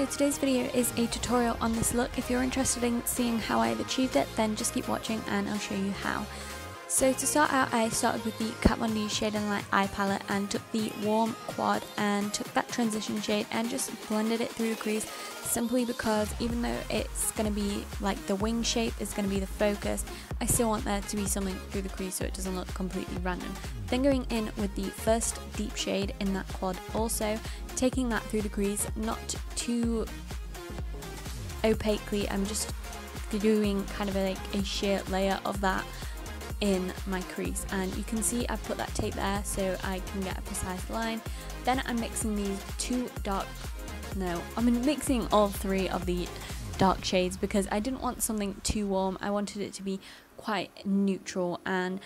today's video is a tutorial on this look. If you're interested in seeing how I've achieved it, then just keep watching and I'll show you how. So to start out, I started with the Kat Von D Shade and Light Eye Palette and took the Warm Quad and took that transition shade and just blended it through the crease, simply because even though it's going to be like the wing shape is going to be the focus, I still want there to be something through the crease so it doesn't look completely random. Then going in with the first deep shade in that quad, also taking that through the crease, not too opaquely. I'm just doing kind of like a sheer layer of that in my crease, and you can see I've put that tape there so I can get a precise line. Then I'm mixing these I'm mixing all three of the dark shades because I didn't want something too warm. I wanted it to be quite neutral, and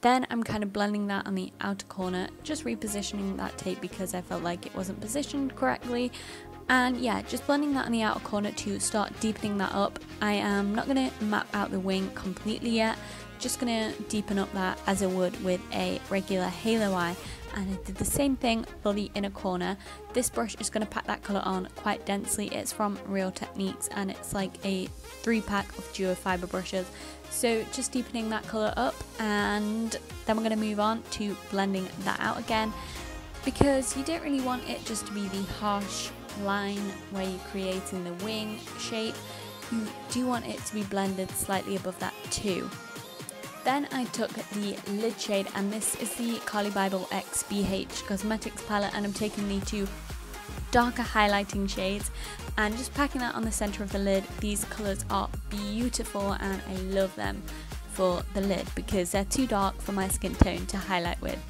then I'm kind of blending that on the outer corner, just repositioning that tape because I felt like it wasn't positioned correctly. And yeah, just blending that on the outer corner to start deepening that up. I am not going to map out the wing completely yet, just going to deepen up that as I would with a regular halo eye. And I did the same thing for the inner corner. This brush is going to pack that colour on quite densely. It's from Real Techniques and it's like a 3-pack of duo fibre brushes. So just deepening that colour up, and then we're going to move on to blending that out again, because you don't really want it just to be the harsh line where you're creating the wing shape. You do want it to be blended slightly above that too. Then I took the lid shade, and this is the Carli Byble X BH Cosmetics palette, and I'm taking the two darker highlighting shades and just packing that on the center of the lid. These colors are beautiful and I love them for the lid because they're too dark for my skin tone to highlight with.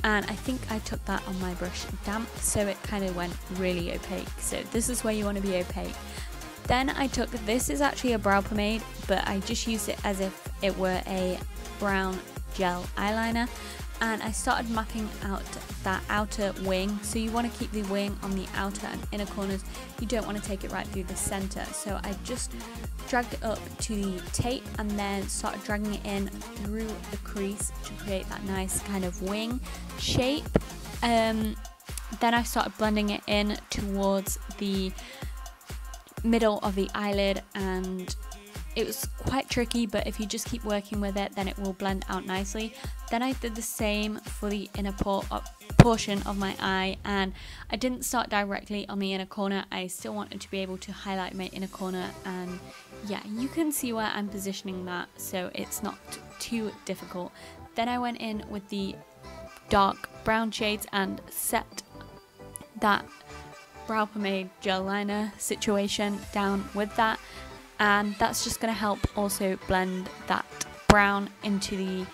And I think I took that on my brush damp, so it kind of went really opaque. So this is where you want to be opaque. Then I took, this is actually a brow pomade, but I just used it as if it were a brown gel eyeliner, and I started mapping out that outer wing. So you want to keep the wing on the outer and inner corners, you don't want to take it right through the center. So I just dragged it up to the tape and then started dragging it in through the crease to create that nice kind of wing shape. Then I started blending it in towards the middle of the eyelid, and it was quite tricky, but if you just keep working with it then it will blend out nicely. Then I did the same for the inner portion of my eye, and I didn't start directly on the inner corner. I still wanted to be able to highlight my inner corner, and yeah, you can see where I'm positioning that, so it's not too difficult. Then I went in with the dark brown shades and set that brow pomade gel liner situation down with that, and that's just going to help also blend that brown into the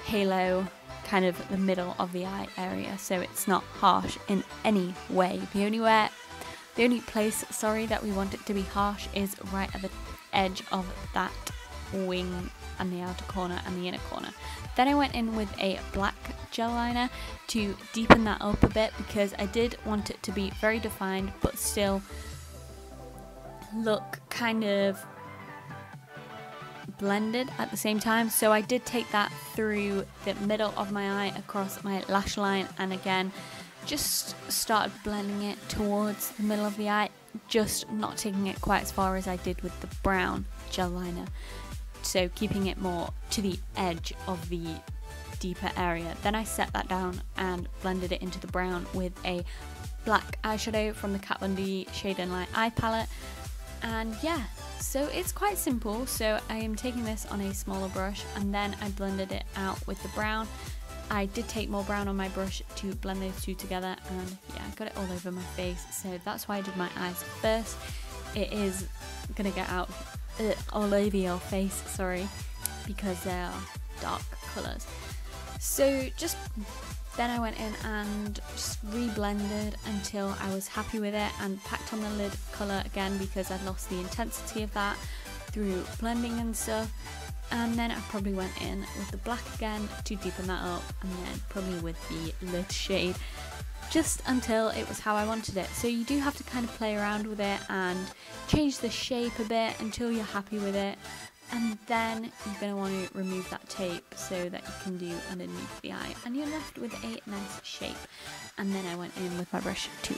halo, kind of the middle of the eye area, so it's not harsh in any way. The only place that we want it to be harsh is right at the edge of that wing and the outer corner and the inner corner. Then I went in with a black gel liner to deepen that up a bit because I did want it to be very defined but still look kind of blended at the same time. So I did take that through the middle of my eye across my lash line, and again just started blending it towards the middle of the eye, just not taking it quite as far as I did with the brown gel liner, so keeping it more to the edge of the deeper area. Then I set that down and blended it into the brown with a black eyeshadow from the Kat Von D Shade and Light Eye Palette. And yeah, so it's quite simple. So I am taking this on a smaller brush and then I blended it out with the brown. I did take more brown on my brush to blend those two together, and yeah, I got it all over my face, so that's why I did my eyes first. It is gonna get out all over your face, sorry, because they are dark colours. So just then I went in and just re-blended until I was happy with it, and packed on the lid colour again because I'd lost the intensity of that through blending and stuff. And then I probably went in with the black again to deepen that up, and then probably with the lid shade, just until it was how I wanted it. So you do have to kind of play around with it and change the shape a bit until you're happy with it. And then you're going to want to remove that tape so that you can do underneath the eye, and you're left with a nice shape. And then I went in with my brush to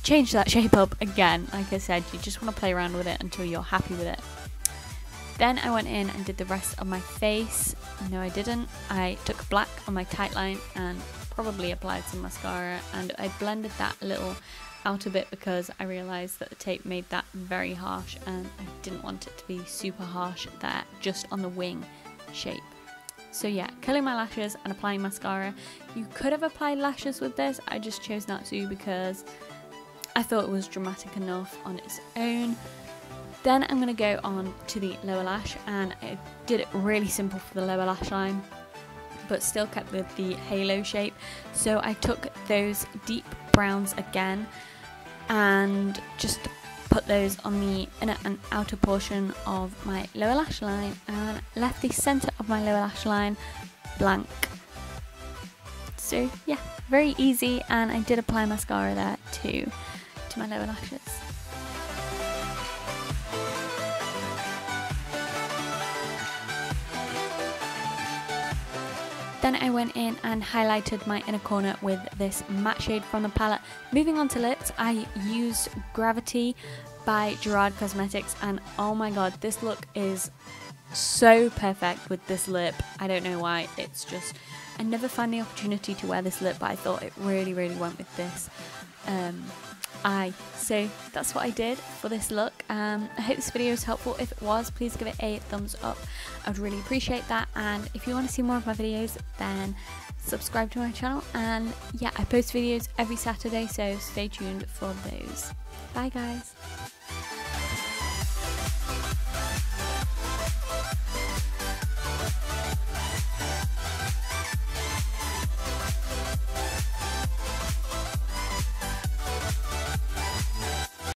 change that shape up again. Like I said, you just want to play around with it until you're happy with it. Then I went in and did the rest of my face. No, I didn't. I took black on my tight line and probably applied some mascara, and I blended that a little out a bit because I realised that the tape made that very harsh and I didn't want it to be super harsh there, just on the wing shape. So yeah, curling my lashes and applying mascara. You could have applied lashes with this, I just chose not to because I thought it was dramatic enough on its own. Then I'm going to go on to the lower lash, and I did it really simple for the lower lash line, but still kept with the halo shape. So I took those deep browns again and just put those on the inner and outer portion of my lower lash line and left the centre of my lower lash line blank. So yeah, very easy, and I did apply mascara there too to my lower lashes. Then I went in and highlighted my inner corner with this matte shade from the palette. Moving on to lips, I used Gravity by Gerard Cosmetics, and oh my god, this look is so perfect with this lip. I don't know why, it's just, I never find the opportunity to wear this lip, but I thought it really went with this eye. So that's what I did for this look. I hope this video was helpful. If it was, please give it a thumbs up. I would really appreciate that, and if you want to see more of my videos, then subscribe to my channel. And yeah, I post videos every Saturday, so stay tuned for those. Bye guys.